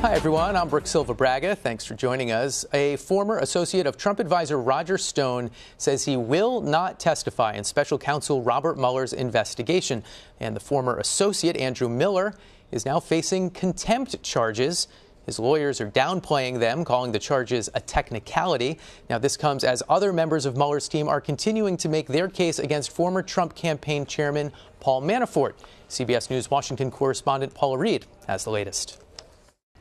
Hi, everyone. I'm Brooke Silva Braga. Thanks for joining us. A former associate of Trump advisor Roger Stone says he will not testify in special counsel Robert Mueller's investigation. And the former associate, Andrew Miller, is now facing contempt charges. His lawyers are downplaying them, calling the charges a technicality. Now, this comes as other members of Mueller's team are continuing to make their case against former Trump campaign chairman Paul Manafort. CBS News Washington correspondent Paula Reid has the latest.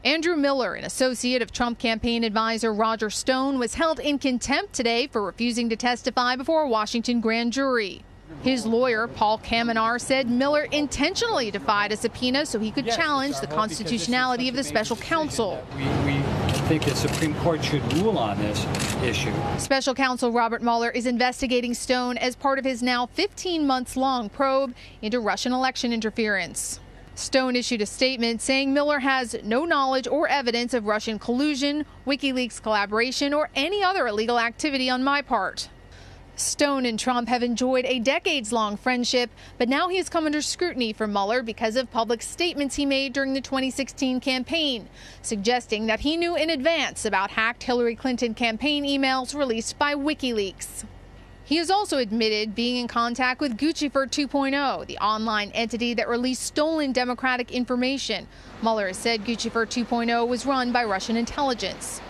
Andrew Miller, an associate of Trump campaign advisor Roger Stone, was held in contempt today for refusing to testify before a Washington grand jury. His lawyer, Paul Kamenar, said Miller intentionally defied a subpoena so he could challenge the constitutionality of the special counsel. We think the Supreme Court should rule on this issue. Special counsel Robert Mueller is investigating Stone as part of his now 15 months long probe into Russian election interference. Stone issued a statement saying Miller has no knowledge or evidence of Russian collusion, WikiLeaks collaboration, or any other illegal activity on my part. Stone and Trump have enjoyed a decades-long friendship, but now he has come under scrutiny from Mueller because of public statements he made during the 2016 campaign, suggesting that he knew in advance about hacked Hillary Clinton campaign emails released by WikiLeaks. He has also admitted being in contact with Guccifer 2.0, the online entity that released stolen Democratic information. Mueller has said Guccifer 2.0 was run by Russian intelligence.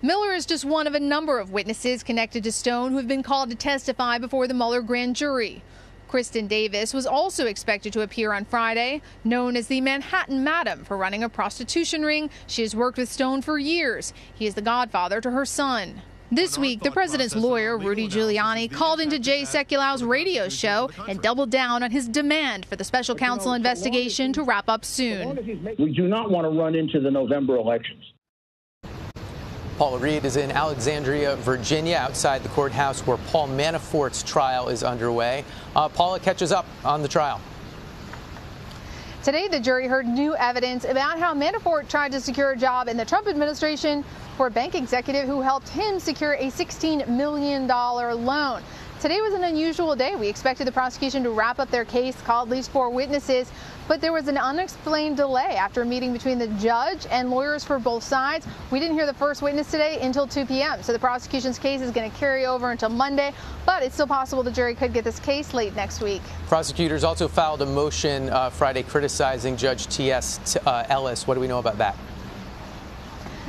Miller is just one of a number of witnesses connected to Stone who have been called to testify before the Mueller grand jury. Kristen Davis was also expected to appear on Friday. Known as the Manhattan Madam for running a prostitution ring, she has worked with Stone for years. He is the godfather to her son. This week, the president's lawyer, Rudy Giuliani, called into Jay Sekulow's radio show and doubled down on his demand for the special counsel investigation to wrap up soon. We do not want to run into the November elections. Paula Reid is in Alexandria, Virginia, outside the courthouse where Paul Manafort's trial is underway. Paula catches up on the trial. Today, the jury heard new evidence about how Manafort tried to secure a job in the Trump administration for a bank executive who helped him secure a $16 million loan. Today was an unusual day. We expected the prosecution to wrap up their case, call at least 4 witnesses, but there was an unexplained delay after a meeting between the judge and lawyers for both sides. We didn't hear the first witness today until 2 p.m., so the prosecution's case is going to carry over until Monday, but it's still possible the jury could get this case late next week. Prosecutors also filed a motion Friday criticizing Judge T.S. Ellis. What do we know about that?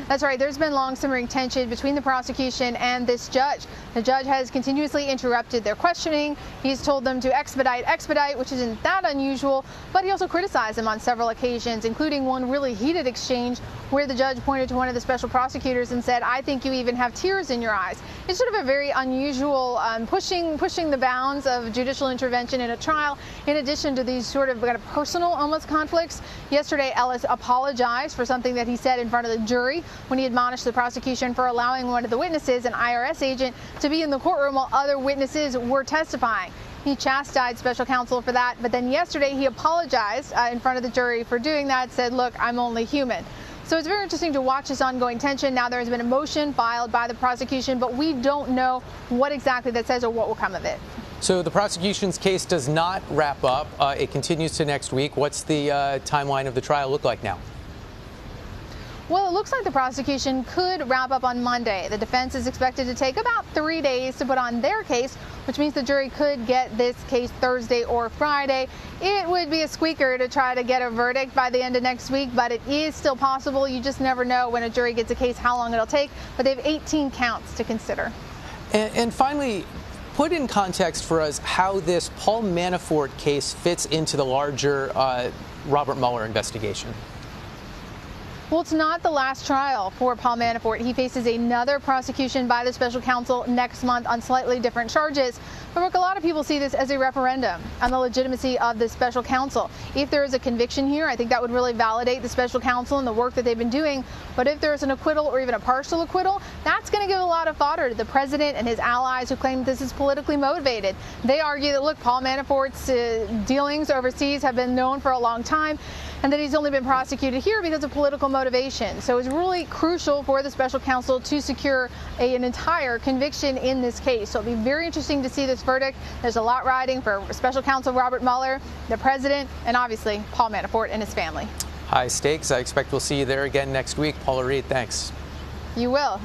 That's right. There's been long simmering tension between the prosecution and this judge. The judge has continuously interrupted their questioning. He's told them to expedite, which isn't that unusual, but he also criticized them on several occasions, including one really heated exchange where the judge pointed to one of the special prosecutors and said, "I think you even have tears in your eyes." It's sort of a very unusual pushing the bounds of judicial intervention in a trial, in addition to these sort of kind of personal almost conflicts. Yesterday, Ellis apologized for something that he said in front of the jury when he admonished the prosecution for allowing one of the witnesses, an IRS agent, to be in the courtroom while other witnesses were testifying. He chastised special counsel for that, but then yesterday he apologized in front of the jury for doing that, said, "Look, I'm only human." So it's very interesting to watch this ongoing tension. Now there has been a motion filed by the prosecution, but we don't know what exactly that says or what will come of it. So the prosecution's case does not wrap up. It continues to next week. What's the timeline of the trial look like now? Well, it looks like the prosecution could wrap up on Monday. The defense is expected to take about 3 days to put on their case, which means the jury could get this case Thursday or Friday. It would be a squeaker to try to get a verdict by the end of next week, but it is still possible. You just never know when a jury gets a case how long it'll take, but they have 18 counts to consider. And finally, put in context for us how this Paul Manafort case fits into the larger Robert Mueller investigation. Well, it's not the last trial for Paul Manafort. He faces another prosecution by the special counsel next month on slightly different charges. But look, a lot of people see this as a referendum on the legitimacy of the special counsel. If there is a conviction here, I think that would really validate the special counsel and the work that they've been doing. But if there's an acquittal or even a partial acquittal, that's going to give a lot of fodder to the president and his allies who claim this is politically motivated. They argue that, look, Paul Manafort's dealings overseas have been known for a long time, and that he's only been prosecuted here because of political motivation. So it's really crucial for the special counsel to secure an entire conviction in this case. So it'll be very interesting to see this verdict. There's a lot riding for special counsel Robert Mueller, the president, and obviously Paul Manafort and his family. High stakes. I expect we'll see you there again next week. Paula Reid, thanks. You will.